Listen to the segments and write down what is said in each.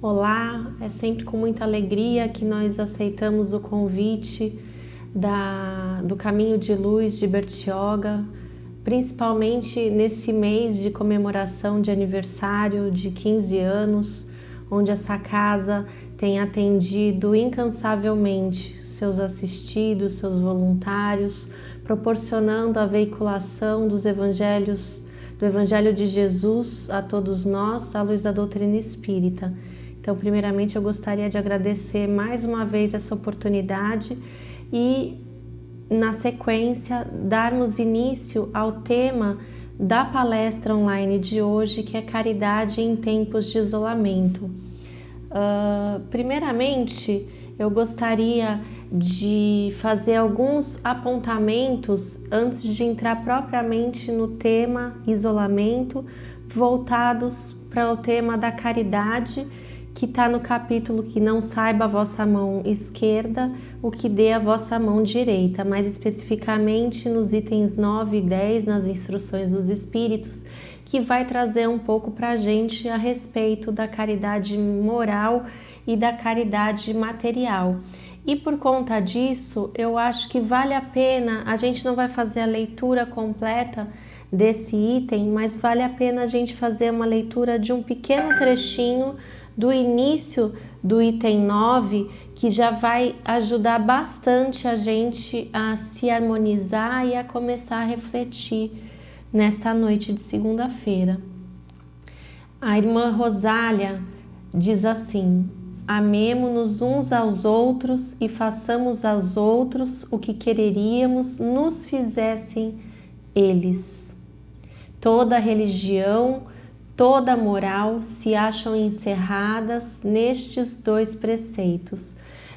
Olá, é sempre com muita alegria que nós aceitamos o convite do Caminho de Luz de Bertioga, principalmente nesse mês de comemoração de aniversário de 15 anos, onde essa casa tem atendido incansavelmente seus assistidos, seus voluntários, proporcionando a veiculação dos evangelhos, do Evangelho de Jesus a todos nós, à luz da doutrina espírita. Então, primeiramente, eu gostaria de agradecer mais uma vez essa oportunidade e, na sequência, darmos início ao tema da palestra online de hoje, que é Caridade em Tempos de Isolamento. Primeiramente, eu gostaria de fazer alguns apontamentos antes de entrar propriamente no tema isolamento, voltados para o tema da caridade, que está no capítulo que não saiba a vossa mão esquerda o que dê a vossa mão direita, mais especificamente nos itens 9 e 10, nas instruções dos Espíritos, que vai trazer um pouco para a gente a respeito da caridade moral e da caridade material. E por conta disso, eu acho que vale a pena, a gente não vai fazer a leitura completa desse item, mas vale a pena a gente fazer uma leitura de um pequeno trechinho do início do item 9, que já vai ajudar bastante a gente a se harmonizar e a começar a refletir nesta noite de segunda-feira. A irmã Rosália diz assim: amemo-nos uns aos outros e façamos aos outros o que quereríamos nos fizessem eles. Toda religião, toda moral se acham encerradas nestes dois preceitos.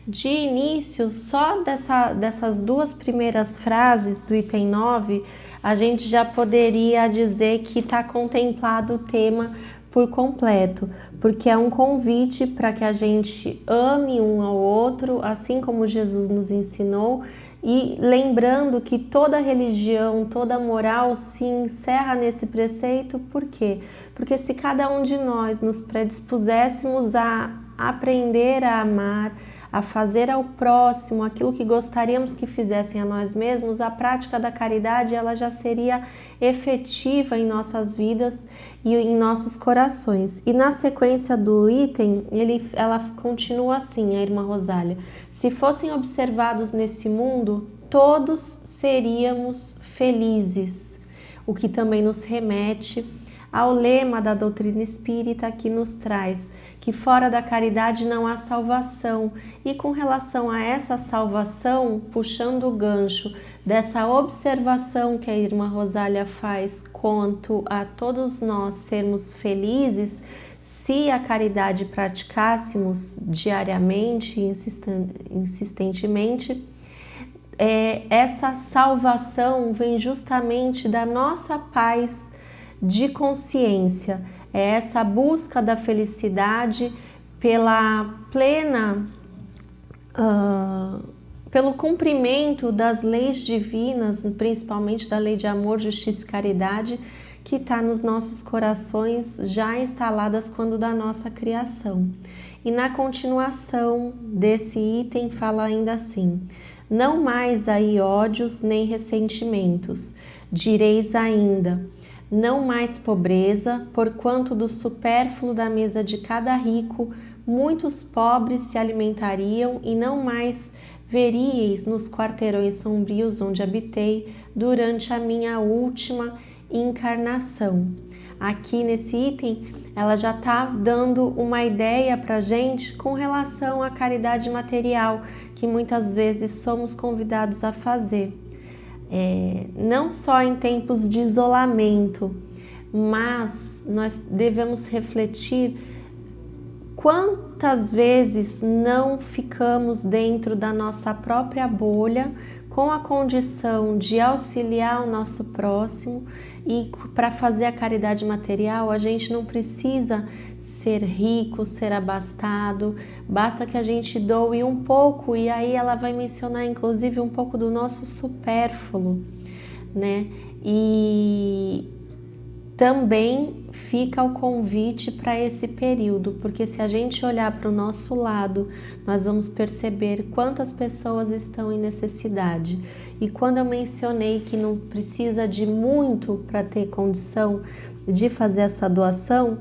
De início, só dessas duas primeiras frases do item 9, a gente já poderia dizer que está contemplado o tema por completo, porque é um convite para que a gente ame um ao outro, assim como Jesus nos ensinou, e lembrando que toda religião, toda moral se encerra nesse preceito. Por quê? Porque se cada um de nós nos predispuséssemos a aprender a amar, a fazer ao próximo aquilo que gostaríamos que fizessem a nós mesmos, a prática da caridade ela já seria efetiva em nossas vidas e em nossos corações. E na sequência do item, ela continua assim, a irmã Rosália: se fossem observados nesse mundo, todos seríamos felizes, o que também nos remete ao lema da doutrina espírita, que nos traz que fora da caridade não há salvação. E com relação a essa salvação, puxando o gancho dessa observação que a irmã Rosália faz quanto a todos nós sermos felizes, se a caridade praticássemos diariamente e insistentemente, essa salvação vem justamente da nossa paz de consciência. É essa busca da felicidade pelo cumprimento das leis divinas, principalmente da lei de amor, justiça e caridade, que está nos nossos corações, já instaladas quando da nossa criação. E na continuação desse item fala ainda assim: não mais aí ódios nem ressentimentos, direis ainda, não mais pobreza, porquanto do supérfluo da mesa de cada rico muitos pobres se alimentariam, e não mais veríeis nos quarteirões sombrios onde habitei durante a minha última encarnação. Aqui nesse item, ela já está dando uma ideia para a gente com relação à caridade material, que muitas vezes somos convidados a fazer. Não só em tempos de isolamento, mas nós devemos refletir quantas vezes não ficamos dentro da nossa própria bolha com a condição de auxiliar o nosso próximo. E para fazer a caridade material, a gente não precisa ser rico, ser abastado, basta que a gente doe um pouco, e aí ela vai mencionar inclusive um pouco do nosso supérfluo, né? E também fica o convite para esse período, porque se a gente olhar para o nosso lado, nós vamos perceber quantas pessoas estão em necessidade. E quando eu mencionei que não precisa de muito para ter condição de fazer essa doação,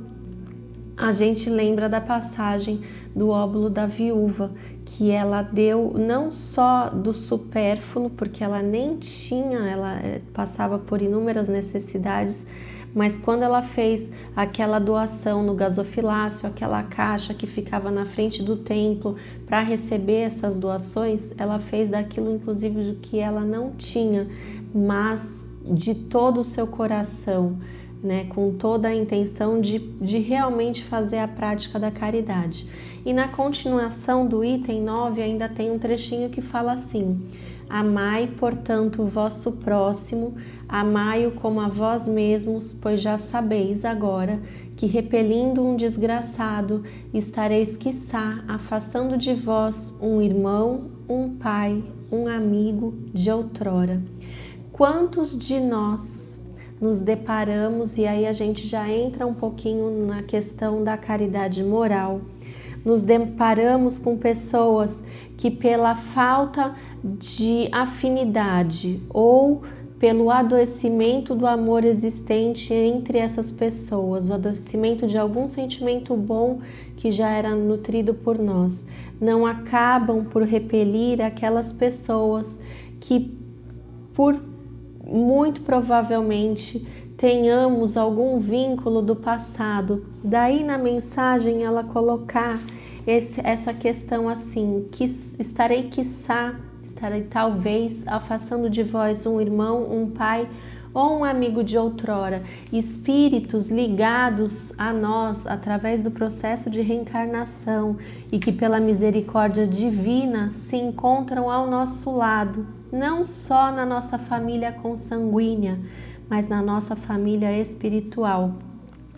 a gente lembra da passagem do óbolo da viúva, que ela deu não só do supérfluo, porque ela nem tinha, ela passava por inúmeras necessidades, mas quando ela fez aquela doação no gasofilácio, aquela caixa que ficava na frente do templo para receber essas doações, ela fez daquilo inclusive do que ela não tinha, mas de todo o seu coração, né, com toda a intenção de realmente fazer a prática da caridade. E na continuação do item 9 ainda tem um trechinho que fala assim: amai, portanto, o vosso próximo, amai-o como a vós mesmos, pois já sabeis agora que, repelindo um desgraçado, estareis, quiçá, afastando de vós um irmão, um pai, um amigo de outrora. Quantos de nós nos deparamos, e aí a gente já entra um pouquinho na questão da caridade moral, nos deparamos com pessoas que, pela falta de afinidade ou pelo adoecimento do amor existente entre essas pessoas, o adoecimento de algum sentimento bom que já era nutrido por nós, não acabam por repelir aquelas pessoas que, por muito provavelmente, tenhamos algum vínculo do passado. Daí na mensagem ela colocar essa questão assim: que estarei, quiçá, estarei talvez afastando de vós um irmão, um pai ou um amigo de outrora, espíritos ligados a nós através do processo de reencarnação e que pela misericórdia divina se encontram ao nosso lado, não só na nossa família consanguínea, mas na nossa família espiritual,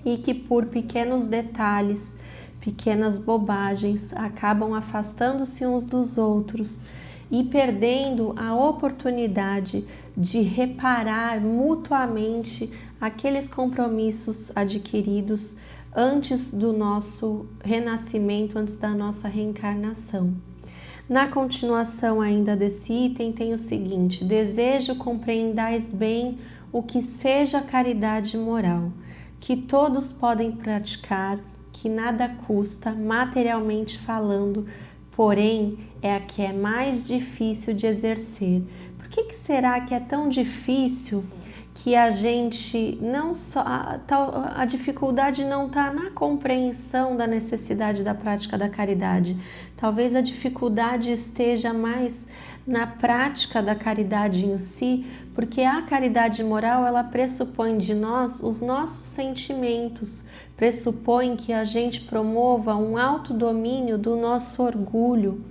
e que por pequenos detalhes, pequenas bobagens, acabam afastando-se uns dos outros e perdendo a oportunidade de reparar mutuamente aqueles compromissos adquiridos antes do nosso renascimento, antes da nossa reencarnação. Na continuação ainda desse item tem o seguinte: desejo compreendais bem o que seja caridade moral, que todos podem praticar, que nada custa, materialmente falando, porém é a que é mais difícil de exercer. Por que será que é tão difícil que a gente não só... A dificuldade não está na compreensão da necessidade da prática da caridade. Talvez a dificuldade esteja mais na prática da caridade em si, porque a caridade moral, ela pressupõe de nós os nossos sentimentos, pressupõe que a gente promova um autodomínio do nosso orgulho.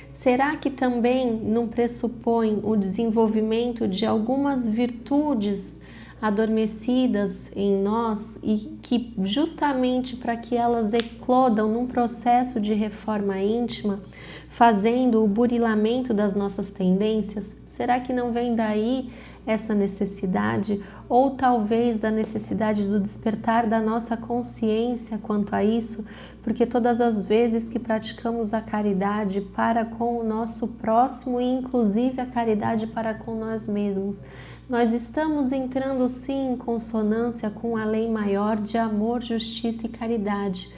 Será que também não pressupõe o desenvolvimento de algumas virtudes adormecidas em nós e que, justamente para que elas eclodam num processo de reforma íntima, fazendo o burilamento das nossas tendências, será que não vem daí essa necessidade, ou talvez da necessidade do despertar da nossa consciência quanto a isso, porque todas as vezes que praticamos a caridade para com o nosso próximo e inclusive a caridade para com nós mesmos, nós estamos entrando sim em consonância com a lei maior de amor, justiça e caridade,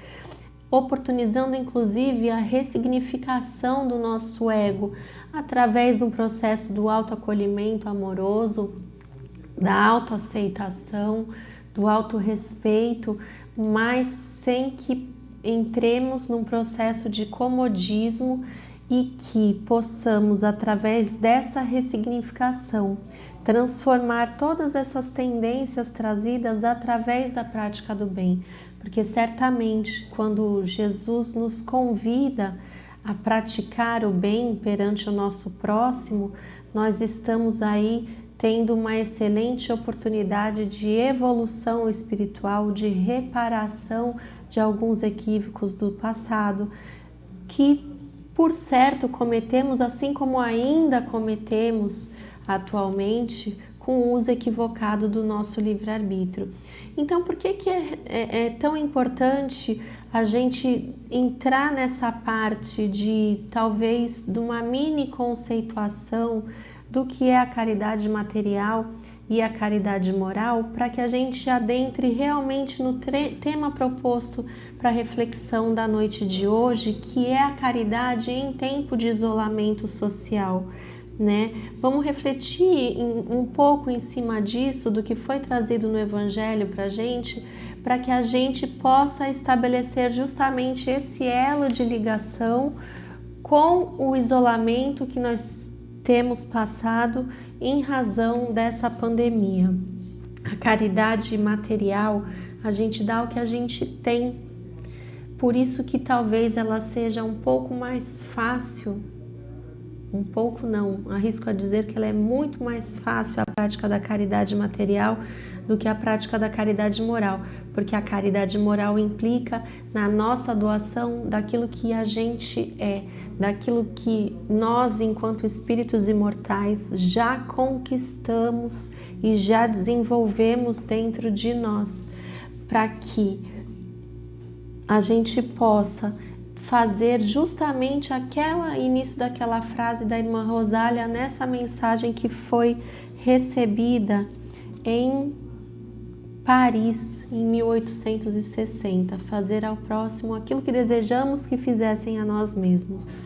oportunizando inclusive a ressignificação do nosso ego através do processo do autoacolhimento amoroso, da autoaceitação, do autorrespeito, mas sem que entremos num processo de comodismo e que possamos, através dessa ressignificação, transformar todas essas tendências trazidas através da prática do bem, porque certamente quando Jesus nos convida a praticar o bem perante o nosso próximo, nós estamos aí tendo uma excelente oportunidade de evolução espiritual, de reparação de alguns equívocos do passado, que por certo cometemos, assim como ainda cometemos atualmente, com o uso equivocado do nosso livre-arbítrio. Então, por que é tão importante a gente entrar nessa parte de talvez de uma mini conceituação do que é a caridade material e a caridade moral, para que a gente adentre realmente no tema proposto para a reflexão da noite de hoje, que é a caridade em tempo de isolamento social, né? Vamos refletir um pouco em cima disso, do que foi trazido no Evangelho para que a gente possa estabelecer justamente esse elo de ligação com o isolamento que nós temos passado em razão dessa pandemia. A caridade material, a gente dá o que a gente tem, por isso que talvez ela seja um pouco mais fácil, um pouco não, arrisco a dizer que ela é muito mais fácil a prática da caridade material do que a prática da caridade moral, porque a caridade moral implica na nossa doação daquilo que a gente é, daquilo que nós, enquanto espíritos imortais, já conquistamos e já desenvolvemos dentro de nós, para que a gente possa fazer justamente início daquela frase da irmã Rosália nessa mensagem que foi recebida em Paris em 1860, fazer ao próximo aquilo que desejamos que fizessem a nós mesmos,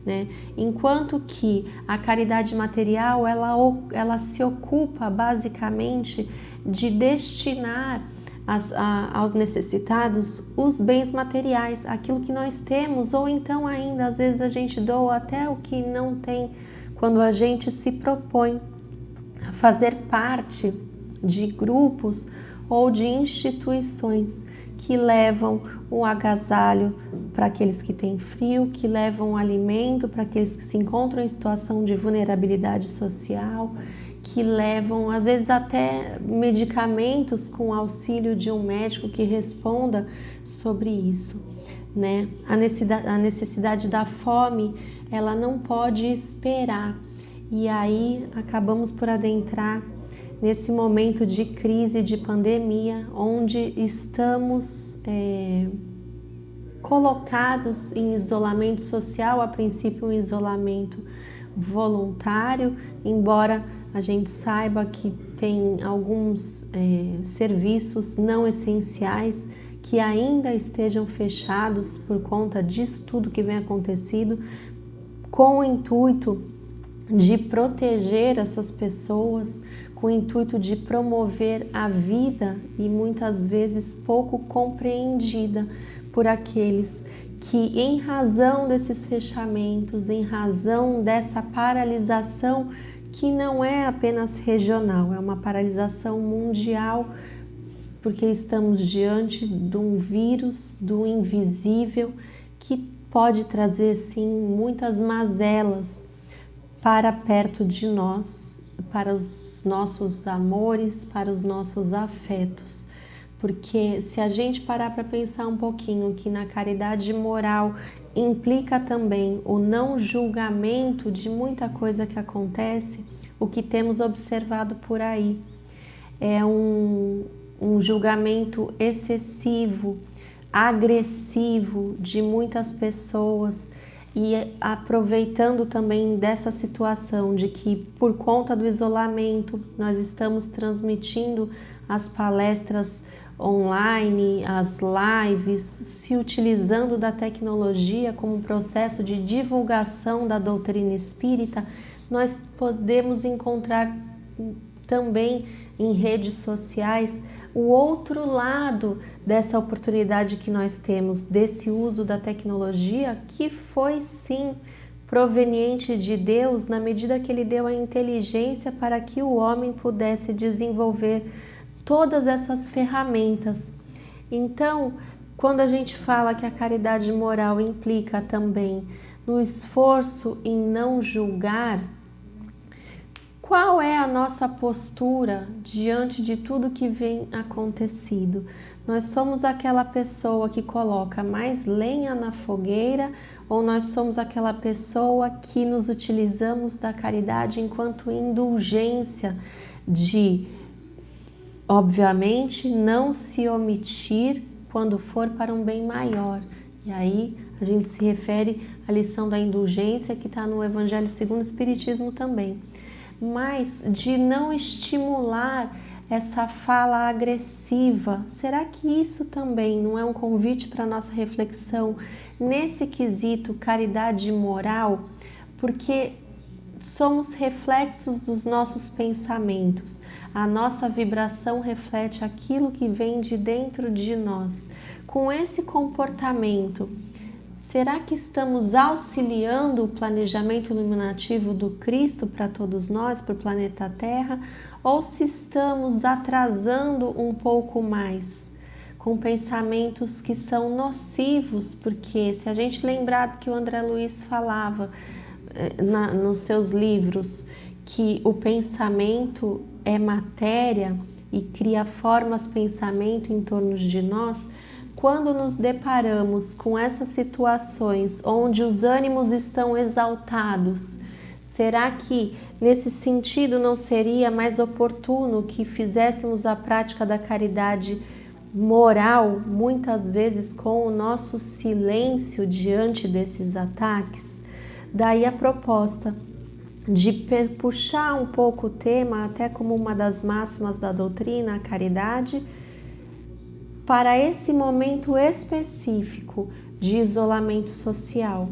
né? Enquanto que a caridade material ela se ocupa basicamente de destinar aos necessitados os bens materiais, aquilo que nós temos, ou então ainda às vezes a gente doa até o que não tem, quando a gente se propõe a fazer parte de grupos ou de instituições que levam o agasalho para aqueles que têm frio, que levam o alimento para aqueles que se encontram em situação de vulnerabilidade social, que levam às vezes até medicamentos com auxílio de um médico que responda sobre isso, né? A necessidade da fome, ela não pode esperar, e aí acabamos por adentrar nesse momento de crise, de pandemia, onde estamos colocados em isolamento social, a princípio um isolamento voluntário, embora a gente saiba que tem alguns serviços não essenciais que ainda estejam fechados por conta disso tudo que vem acontecido, com o intuito de proteger essas pessoas, com o intuito de promover a vida, e muitas vezes pouco compreendida por aqueles que, em razão desses fechamentos, em razão dessa paralisação que não é apenas regional, é uma paralisação mundial, porque estamos diante de um vírus, do invisível, que pode trazer sim muitas mazelas para perto de nós, para os nossos amores, para os nossos afetos. Porque se a gente parar para pensar um pouquinho que na caridade moral implica também o não julgamento de muita coisa que acontece, o que temos observado por aí é um julgamento excessivo, agressivo de muitas pessoas, e aproveitando também dessa situação de que, por conta do isolamento, nós estamos transmitindo as palestras online, as lives, se utilizando da tecnologia como processo de divulgação da doutrina espírita, nós podemos encontrar também em redes sociais o outro lado dessa oportunidade que nós temos, desse uso da tecnologia, que foi sim proveniente de Deus, na medida que Ele deu a inteligência para que o homem pudesse desenvolver todas essas ferramentas. Então, quando a gente fala que a caridade moral implica também no esforço em não julgar, qual é a nossa postura diante de tudo que vem acontecido? Nós somos aquela pessoa que coloca mais lenha na fogueira, ou nós somos aquela pessoa que nos utilizamos da caridade enquanto indulgência de, obviamente, não se omitir quando for para um bem maior. E aí a gente se refere à lição da indulgência que está no Evangelho segundo o Espiritismo também. Mas de não estimular essa fala agressiva. Será que isso também não é um convite para a nossa reflexão nesse quesito caridade moral? Porque somos reflexos dos nossos pensamentos. A nossa vibração reflete aquilo que vem de dentro de nós. Com esse comportamento, será que estamos auxiliando o planejamento iluminativo do Cristo para todos nós, para o planeta Terra? Ou se estamos atrasando um pouco mais, com pensamentos que são nocivos? Porque se a gente lembrar do que o André Luiz falava nos seus livros, que o pensamento é matéria e cria formas pensamento em torno de nós, quando nos deparamos com essas situações onde os ânimos estão exaltados, será que nesse sentido não seria mais oportuno que fizéssemos a prática da caridade moral, muitas vezes com o nosso silêncio diante desses ataques? Daí a proposta de puxar um pouco o tema, até como uma das máximas da doutrina, a caridade, para esse momento específico de isolamento social.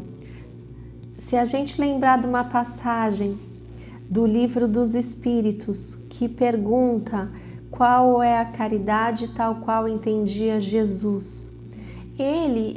Se a gente lembrar de uma passagem do Livro dos Espíritos que pergunta qual é a caridade tal qual entendia Jesus, ele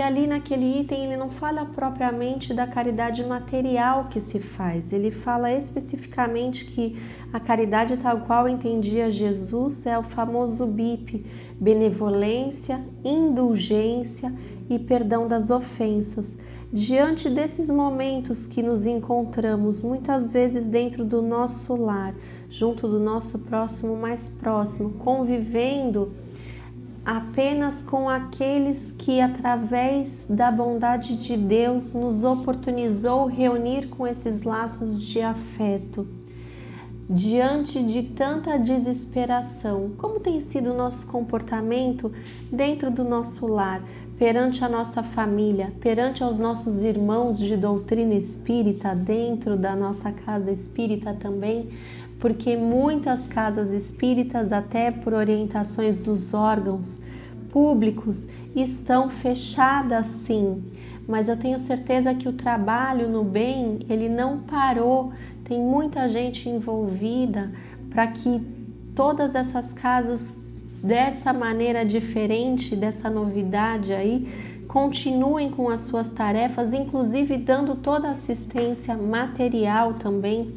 ali naquele item ele não fala propriamente da caridade material que se faz, ele fala especificamente que a caridade tal qual entendia Jesus é o famoso BIP, benevolência, indulgência e perdão das ofensas. Diante desses momentos que nos encontramos muitas vezes dentro do nosso lar, junto do nosso próximo mais próximo, convivendo apenas com aqueles que, através da bondade de Deus, nos oportunizou reunir com esses laços de afeto. Diante de tanta desesperação, como tem sido o nosso comportamento dentro do nosso lar, perante a nossa família, perante aos nossos irmãos de doutrina espírita, dentro da nossa casa espírita também, porque muitas casas espíritas, até por orientações dos órgãos públicos, estão fechadas sim, mas eu tenho certeza que o trabalho no bem, ele não parou, tem muita gente envolvida para que todas essas casas, dessa maneira diferente, dessa novidade aí, continuem com as suas tarefas, inclusive dando toda a assistência material também,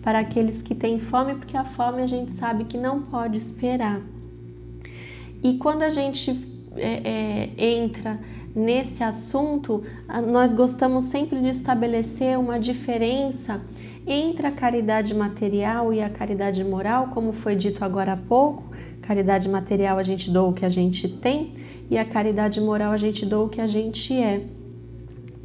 para aqueles que têm fome, porque a fome a gente sabe que não pode esperar. E quando a gente entra nesse assunto, nós gostamos sempre de estabelecer uma diferença entre a caridade material e a caridade moral, como foi dito agora há pouco. Caridade material a gente doa o que a gente tem e a caridade moral a gente doa o que a gente é.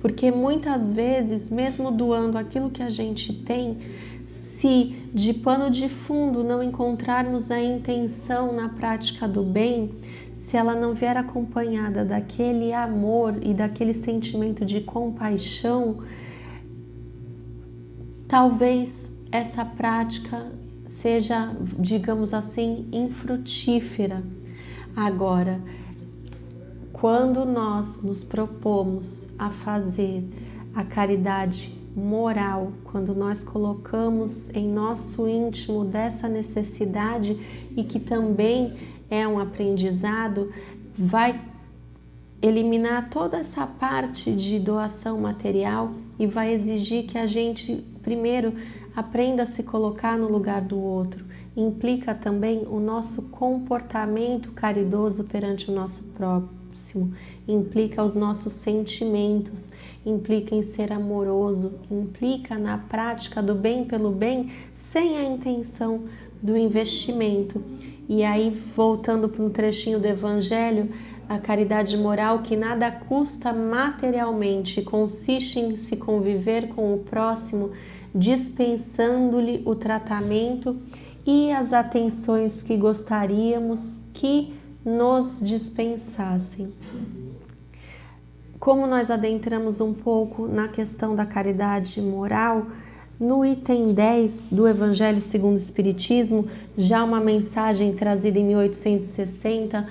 Porque muitas vezes, mesmo doando aquilo que a gente tem, se de pano de fundo não encontrarmos a intenção na prática do bem, se ela não vier acompanhada daquele amor e daquele sentimento de compaixão, talvez essa prática seja, digamos assim, infrutífera. Agora, quando nós nos propomos a fazer a caridade moral, quando nós colocamos em nosso íntimo dessa necessidade e que também é um aprendizado, vai eliminar toda essa parte de doação material e vai exigir que a gente primeiro aprenda a se colocar no lugar do outro. Implica também o nosso comportamento caridoso perante o nosso próximo, implica os nossos sentimentos, implica em ser amoroso, implica na prática do bem pelo bem sem a intenção do investimento. E aí, voltando para um trechinho do Evangelho, a caridade moral que nada custa materialmente, consiste em se conviver com o próximo, dispensando-lhe o tratamento e as atenções que gostaríamos que nos dispensassem. Como nós adentramos um pouco na questão da caridade moral, no item 10 do Evangelho segundo o Espiritismo, já uma mensagem trazida em 1860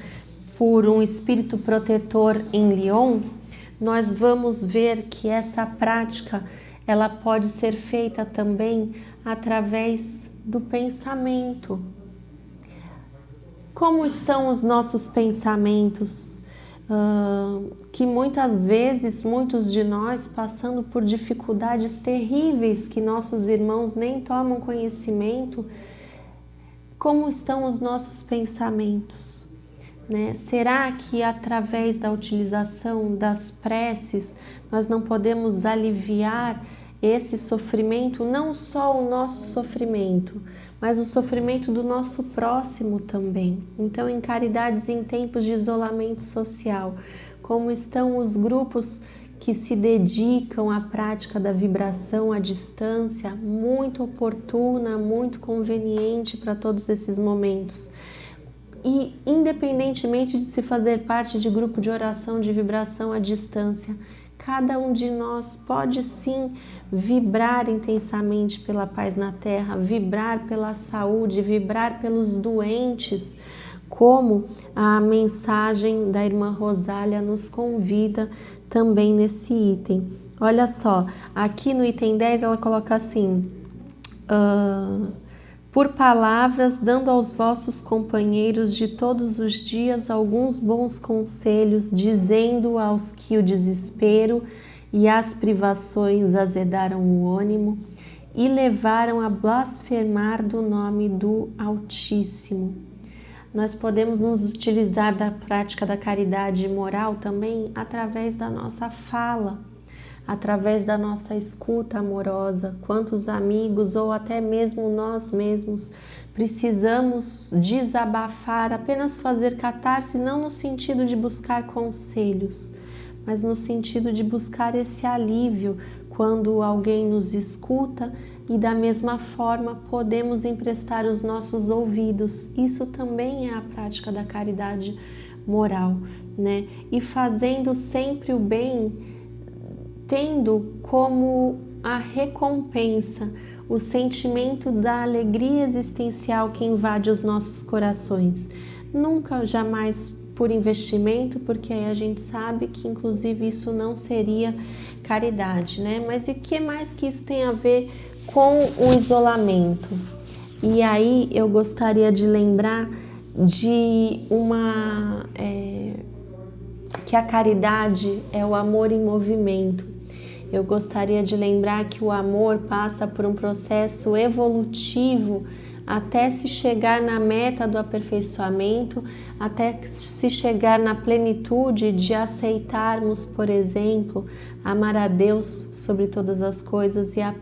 por um espírito protetor em Lyon, nós vamos ver que essa prática ela pode ser feita também através do pensamento. Como estão os nossos pensamentos? Que muitas vezes, muitos de nós passando por dificuldades terríveis que nossos irmãos nem tomam conhecimento. Como estão os nossos pensamentos, né? Será que através da utilização das preces nós não podemos aliviar esse sofrimento, não só o nosso sofrimento, mas o sofrimento do nosso próximo também? Então, em caridades em tempos de isolamento social, como estão os grupos que se dedicam à prática da vibração à distância, muito oportuna, muito conveniente para todos esses momentos. E independentemente de se fazer parte de grupo de oração de vibração à distância, cada um de nós pode sim vibrar intensamente pela paz na Terra, vibrar pela saúde, vibrar pelos doentes, como a mensagem da irmã Rosália nos convida também nesse item. Olha só, aqui no item 10 ela coloca assim: por palavras, dando aos vossos companheiros de todos os dias alguns bons conselhos, dizendo aos que o desespero e as privações azedaram o ânimo e levaram a blasfemar do nome do Altíssimo. Nós podemos nos utilizar da prática da caridade moral também através da nossa fala, através da nossa escuta amorosa. Quantos amigos ou até mesmo nós mesmos precisamos desabafar, apenas fazer catarse, não no sentido de buscar conselhos, mas no sentido de buscar esse alívio quando alguém nos escuta, e da mesma forma podemos emprestar os nossos ouvidos. Isso também é a prática da caridade moral, né? E fazendo sempre o bem, tendo como a recompensa o sentimento da alegria existencial que invade os nossos corações. Nunca, jamais por investimento, porque aí a gente sabe que inclusive isso não seria caridade, né? Mas e que mais que isso tem a ver com o isolamento? E aí eu gostaria de lembrar de que a caridade é o amor em movimento. Eu gostaria de lembrar que o amor passa por um processo evolutivo até se chegar na meta do aperfeiçoamento, até se chegar na plenitude de aceitarmos, por exemplo, amar a Deus sobre todas as coisas e ao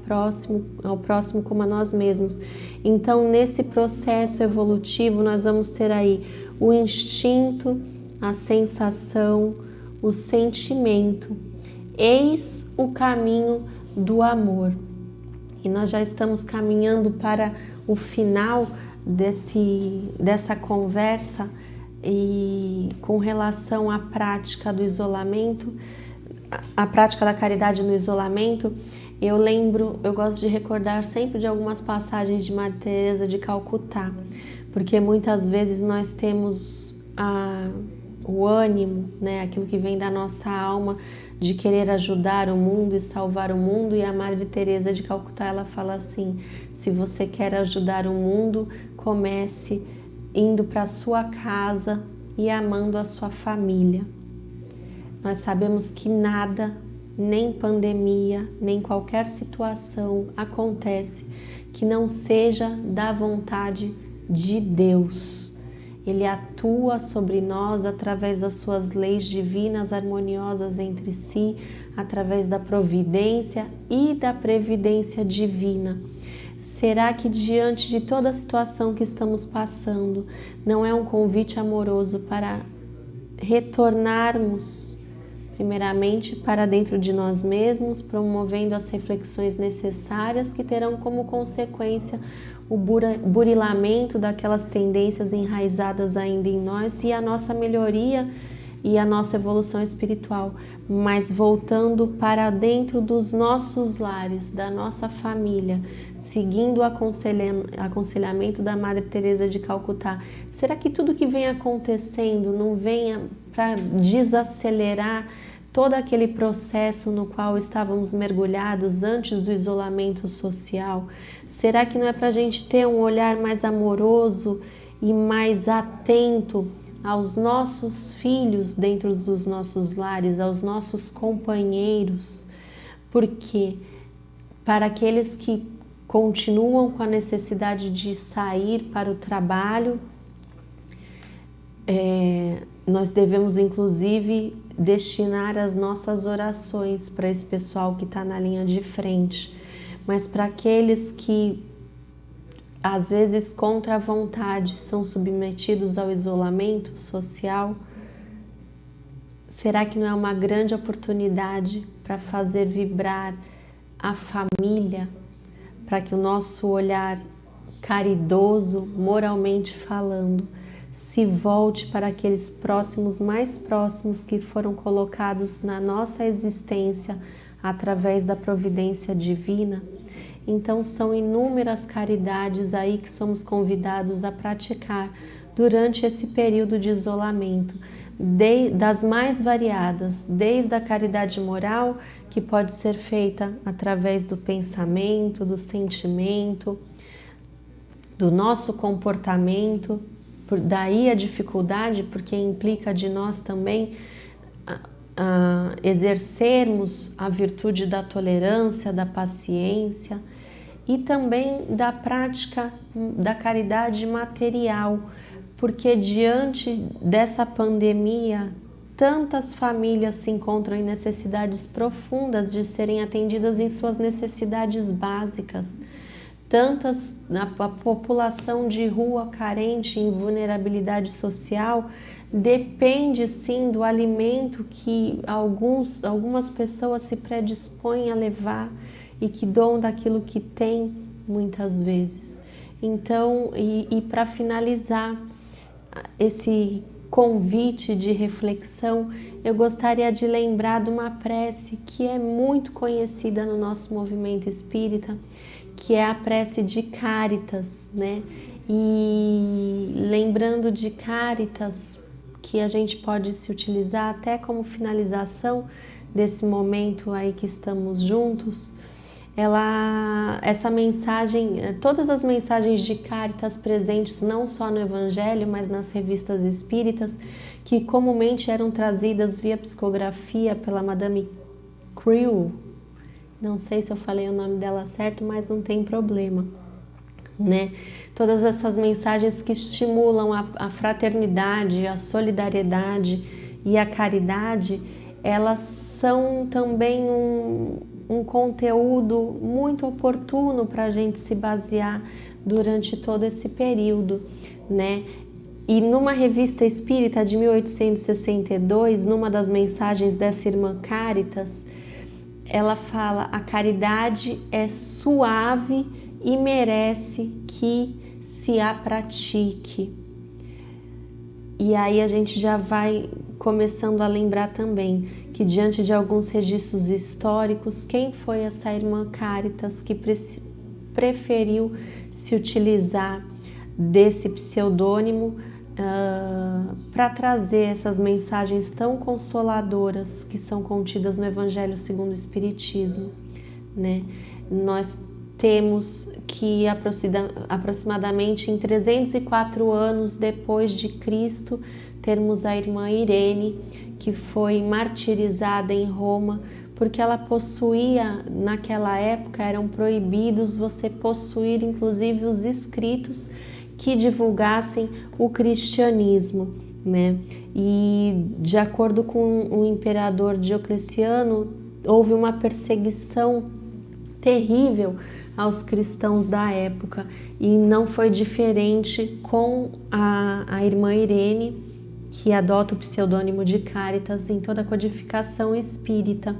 próximo como a nós mesmos. Então, nesse processo evolutivo, nós vamos ter aí o instinto, a sensação, o sentimento. Eis o caminho do amor. E nós já estamos caminhando para o final dessa conversa, e com relação à prática do isolamento, a prática da caridade no isolamento, eu gosto de recordar sempre de algumas passagens de Madre Teresa de Calcutá, porque muitas vezes nós temos o ânimo, né, aquilo que vem da nossa alma, de querer ajudar o mundo e salvar o mundo, e a Madre Teresa de Calcutá, ela fala assim: se você quer ajudar o mundo, comece indo para a sua casa e amando a sua família. Nós sabemos que nada, nem pandemia, nem qualquer situação acontece que não seja da vontade de Deus. Ele atua sobre nós através das suas leis divinas harmoniosas entre si, através da providência e da previdência divina. Será que diante de toda a situação que estamos passando, não é um convite amoroso para retornarmos primeiramente para dentro de nós mesmos, promovendo as reflexões necessárias que terão como consequência o burilamento daquelas tendências enraizadas ainda em nós e a nossa melhoria e a nossa evolução espiritual, mas voltando para dentro dos nossos lares, da nossa família, seguindo o aconselhamento da Madre Teresa de Calcutá. Será que tudo que vem acontecendo não venha para desacelerar todo aquele processo no qual estávamos mergulhados antes do isolamento social? Será que não é para a gente ter um olhar mais amoroso e mais atento aos nossos filhos dentro dos nossos lares, aos nossos companheiros? Porque para aqueles que continuam com a necessidade de sair para o trabalho, nós devemos inclusive destinar as nossas orações para esse pessoal que está na linha de frente. Mas para aqueles que às vezes contra a vontade são submetidos ao isolamento social, será que não é uma grande oportunidade para fazer vibrar a família, para que o nosso olhar caridoso, moralmente falando, se volte para aqueles próximos, mais próximos que foram colocados na nossa existência através da providência divina? Então são inúmeras caridades aí que somos convidados a praticar durante esse período de isolamento, das mais variadas, desde a caridade moral, que pode ser feita através do pensamento, do sentimento, do nosso comportamento, daí a dificuldade, porque implica de nós também exercermos a virtude da tolerância, da paciência e também da prática da caridade material, porque diante dessa pandemia, tantas famílias se encontram em necessidades profundas de serem atendidas em suas necessidades básicas. A população de rua carente em vulnerabilidade social depende sim do alimento que algumas pessoas se predispõem a levar e que doam daquilo que tem muitas vezes. Então, e para finalizar esse convite de reflexão, eu gostaria de lembrar de uma prece que é muito conhecida no nosso movimento espírita, que é a prece de Cáritas, né? E lembrando de Cáritas, que a gente pode se utilizar até como finalização desse momento aí que estamos juntos, essa mensagem, todas as mensagens de Cáritas presentes não só no Evangelho, mas nas revistas espíritas, que comumente eram trazidas via psicografia pela Madame Creel. Não sei se eu falei o nome dela certo, mas não tem problema, né? Todas essas mensagens que estimulam a fraternidade, a solidariedade e a caridade, elas são também um conteúdo muito oportuno para a gente se basear durante todo esse período, né? E numa revista espírita de 1862, numa das mensagens dessa irmã Cáritas, ela fala: a caridade é suave e merece que se a pratique. E aí a gente já vai começando a lembrar também que diante de alguns registros históricos, quem foi essa irmã Cáritas que preferiu se utilizar desse pseudônimo para trazer essas mensagens tão consoladoras que são contidas no Evangelho segundo o Espiritismo, né? Nós temos que aproximadamente em 304 anos depois de Cristo, termos a irmã Irene, que foi martirizada em Roma, porque ela possuía, naquela época eram proibidos você possuir inclusive os escritos que divulgassem o cristianismo, né? E de acordo com o imperador Diocleciano, houve uma perseguição terrível aos cristãos da época, e não foi diferente com a irmã Irene, que adota o pseudônimo de Cáritas em toda a codificação espírita.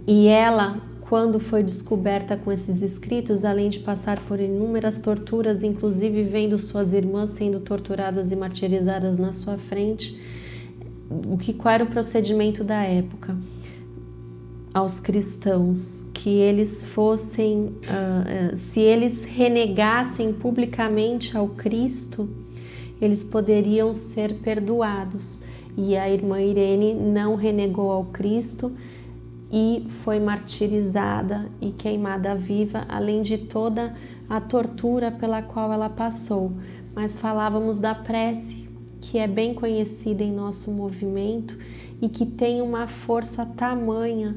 E ela, quando foi descoberta com esses escritos, além de passar por inúmeras torturas, inclusive vendo suas irmãs sendo torturadas e martirizadas na sua frente, qual era o procedimento da época aos cristãos? Que eles fossem, se eles renegassem publicamente ao Cristo, eles poderiam ser perdoados. E a irmã Irene não renegou ao Cristo e foi martirizada e queimada viva, além de toda a tortura pela qual ela passou. Mas falávamos da prece, que é bem conhecida em nosso movimento e que tem uma força tamanha,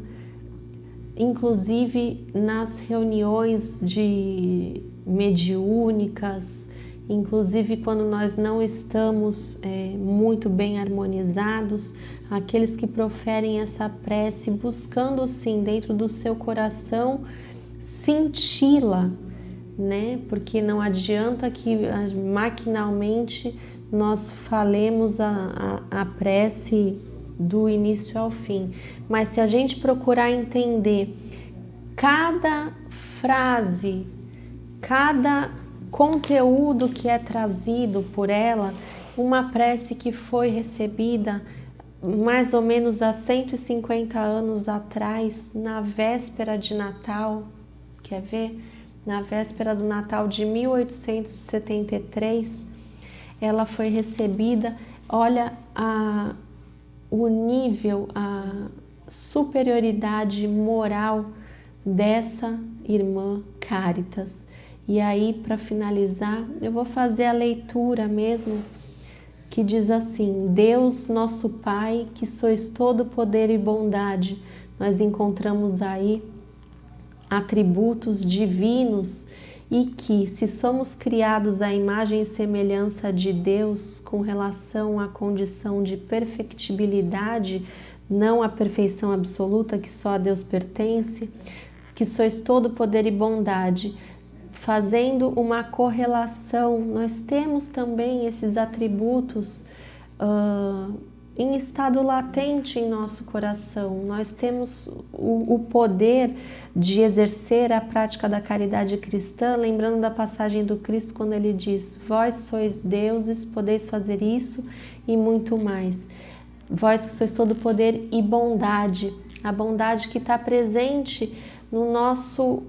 inclusive nas reuniões de mediúnicas, inclusive quando nós não estamos muito bem harmonizados, aqueles que proferem essa prece, buscando sim dentro do seu coração senti-la, né? Porque não adianta que maquinalmente nós falemos a prece do início ao fim, mas se a gente procurar entender cada frase, cada conteúdo que é trazido por ela, uma prece que foi recebida mais ou menos há 150 anos atrás, na véspera de Natal, quer ver? Na véspera do Natal de 1873, ela foi recebida, olha o nível, a superioridade moral dessa irmã Cáritas. E aí, para finalizar, eu vou fazer a leitura mesmo, que diz assim: Deus, nosso Pai, que sois todo poder e bondade. Nós encontramos aí atributos divinos e que, se somos criados à imagem e semelhança de Deus com relação à condição de perfectibilidade, não à perfeição absoluta que só a Deus pertence, que sois todo poder e bondade, fazendo uma correlação, nós temos também esses atributos em estado latente em nosso coração. Nós temos o poder de exercer a prática da caridade cristã, lembrando da passagem do Cristo quando ele diz: vós sois deuses, podeis fazer isso e muito mais. Vós que sois todo poder e bondade, a bondade que está presente no nosso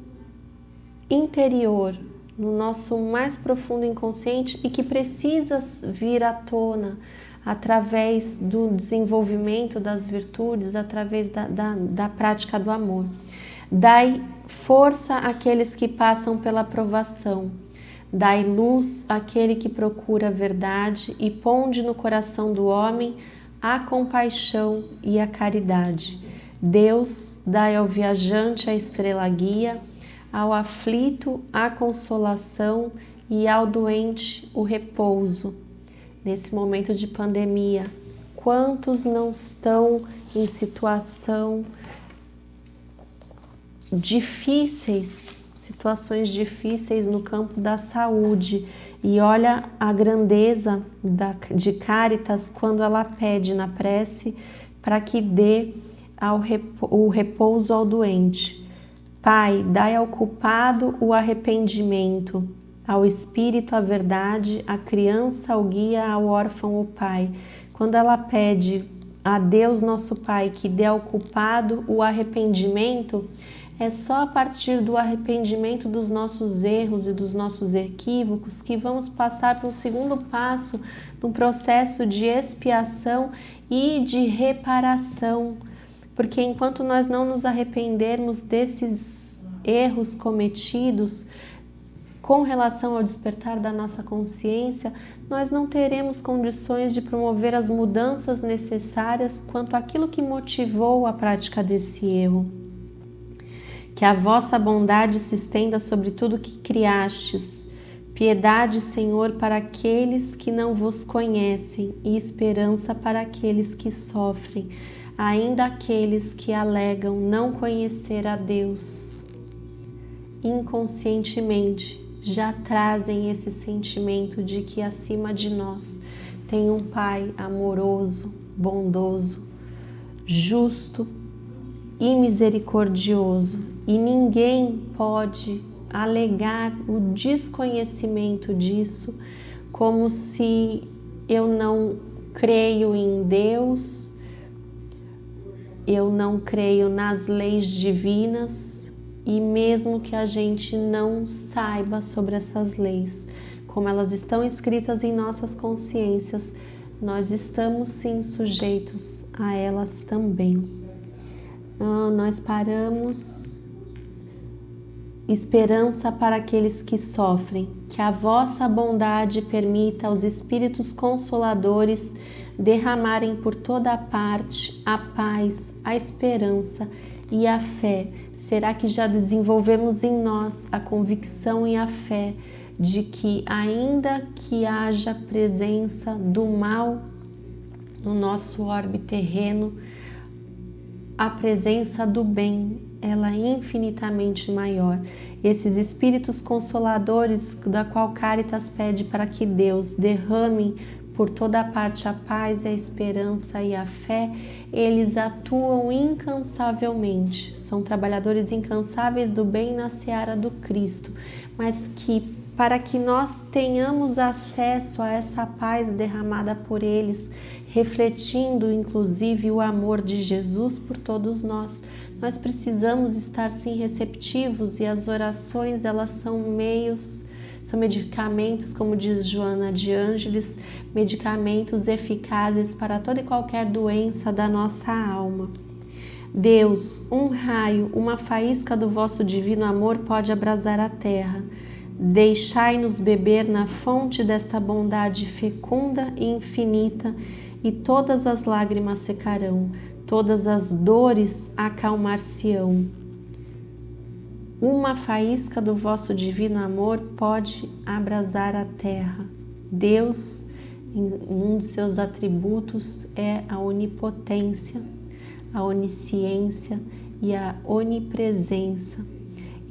interior, no nosso mais profundo inconsciente e que precisa vir à tona através do desenvolvimento das virtudes, através da prática do amor. Dai força àqueles que passam pela provação, dai luz àquele que procura a verdade e ponde no coração do homem a compaixão e a caridade. Deus, dai ao viajante a estrela guia, ao aflito a consolação e ao doente o repouso. Nesse momento de pandemia, quantos não estão em situação difíceis, situações difíceis no campo da saúde? E olha a grandeza de Cáritas quando ela pede na prece para que dê o repouso ao doente. Pai, dai ao culpado o arrependimento, ao espírito a verdade, à criança o guia, ao órfão o pai. Quando ela pede a Deus nosso Pai que dê ao culpado o arrependimento, é só a partir do arrependimento dos nossos erros e dos nossos equívocos que vamos passar para o segundo passo no processo de expiação e de reparação. Porque enquanto nós não nos arrependermos desses erros cometidos com relação ao despertar da nossa consciência, nós não teremos condições de promover as mudanças necessárias quanto àquilo que motivou a prática desse erro. Que a vossa bondade se estenda sobre tudo que criastes, piedade, Senhor, para aqueles que não vos conhecem e esperança para aqueles que sofrem, ainda aqueles que alegam não conhecer a Deus. Inconscientemente já trazem esse sentimento de que acima de nós tem um Pai amoroso, bondoso, justo e misericordioso, e ninguém pode alegar o desconhecimento disso, como se eu não creio em Deus, eu não creio nas leis divinas, e mesmo que a gente não saiba sobre essas leis, como elas estão escritas em nossas consciências, nós estamos sim sujeitos a elas também. Nós paramos. Esperança para aqueles que sofrem, que a vossa bondade permita aos Espíritos Consoladores derramarem por toda a parte a paz, a esperança e a fé. Será que já desenvolvemos em nós a convicção e a fé de que, ainda que haja presença do mal no nosso orbe terreno, a presença do bem, ela é infinitamente maior. Esses Espíritos Consoladores, da qual Caritas pede para que Deus derrame por toda a parte a paz, a esperança e a fé, eles atuam incansavelmente. São trabalhadores incansáveis do bem na seara do Cristo, mas que para que nós tenhamos acesso a essa paz derramada por eles, refletindo inclusive o amor de Jesus por todos nós, nós precisamos estar sim receptivos, e as orações, elas são meios, são medicamentos, como diz Joana de Ângeles, medicamentos eficazes para toda e qualquer doença da nossa alma. Deus, um raio, uma faísca do vosso divino amor pode abrasar a terra. Deixai-nos beber na fonte desta bondade fecunda e infinita, e todas as lágrimas secarão, todas as dores acalmar-se-ão. Uma faísca do vosso divino amor pode abrasar a terra. Deus, um dos seus atributos é a onipotência, a onisciência e a onipresença.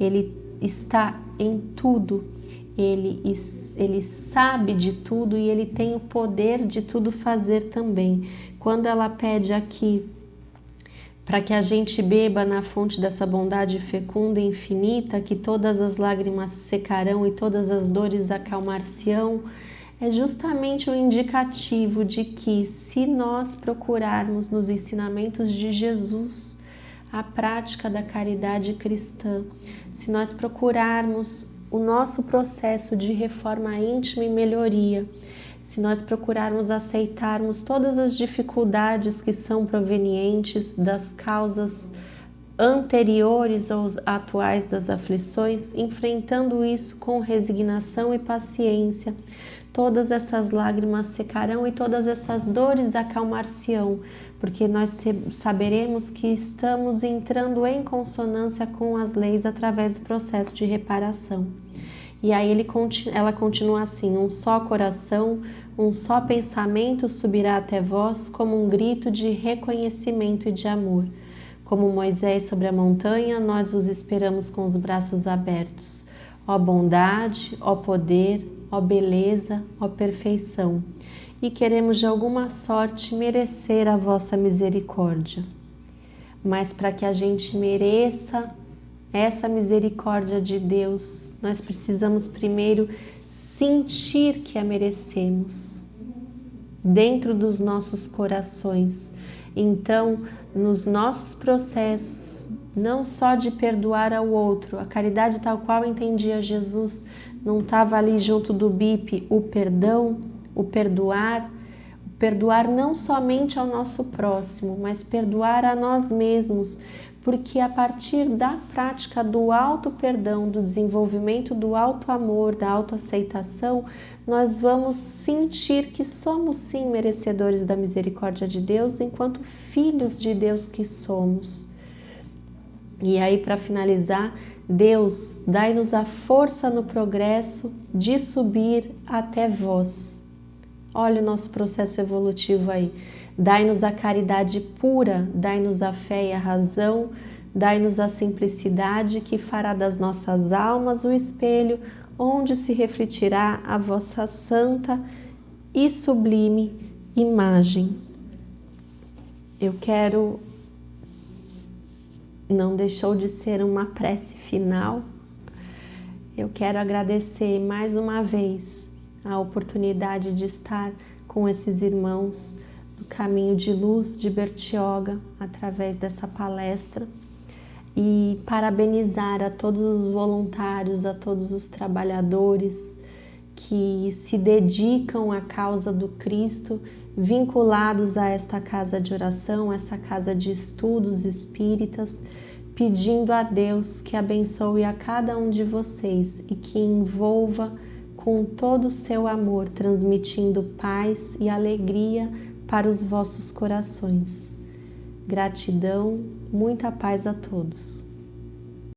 Ele está em tudo, ele sabe de tudo e ele tem o poder de tudo fazer também. Quando ela pede aqui para que a gente beba na fonte dessa bondade fecunda e infinita, que todas as lágrimas secarão e todas as dores acalmar-se-ão, é justamente um indicativo de que, se nós procurarmos nos ensinamentos de Jesus a prática da caridade cristã, se nós procurarmos o nosso processo de reforma íntima e melhoria, se nós procurarmos aceitarmos todas as dificuldades que são provenientes das causas anteriores ou atuais das aflições, enfrentando isso com resignação e paciência, todas essas lágrimas secarão e todas essas dores acalmar-se-ão, porque nós saberemos que estamos entrando em consonância com as leis através do processo de reparação. E aí ela continua assim: um só coração, um só pensamento subirá até vós como um grito de reconhecimento e de amor. Como Moisés sobre a montanha, nós vos esperamos com os braços abertos. Ó bondade, ó poder, ó beleza, ó perfeição. E queremos de alguma sorte merecer a vossa misericórdia. Mas para que a gente mereça essa misericórdia de Deus, nós precisamos primeiro sentir que a merecemos dentro dos nossos corações. Então, nos nossos processos, não só de perdoar ao outro, a caridade tal qual entendia Jesus, não estava ali junto do BIP o perdão, o perdoar não somente ao nosso próximo, mas perdoar a nós mesmos, porque a partir da prática do auto-perdão, do desenvolvimento do auto-amor, da autoaceitação, nós vamos sentir que somos sim merecedores da misericórdia de Deus, enquanto filhos de Deus que somos. E aí, para finalizar, Deus, dai-nos a força no progresso de subir até vós. Olha o nosso processo evolutivo aí. Dai-nos a caridade pura, dai-nos a fé e a razão, dai-nos a simplicidade que fará das nossas almas o espelho onde se refletirá a vossa santa e sublime imagem. Eu quero não deixou de ser uma prece final. Eu quero agradecer mais uma vez a oportunidade de estar com esses irmãos do Caminho de Luz de Bertioga através dessa palestra e parabenizar a todos os voluntários, a todos os trabalhadores que se dedicam à causa do Cristo, vinculados a esta casa de oração, essa casa de estudos espíritas, pedindo a Deus que abençoe a cada um de vocês e que envolva com todo o seu amor, transmitindo paz e alegria para os vossos corações. Gratidão, muita paz a todos.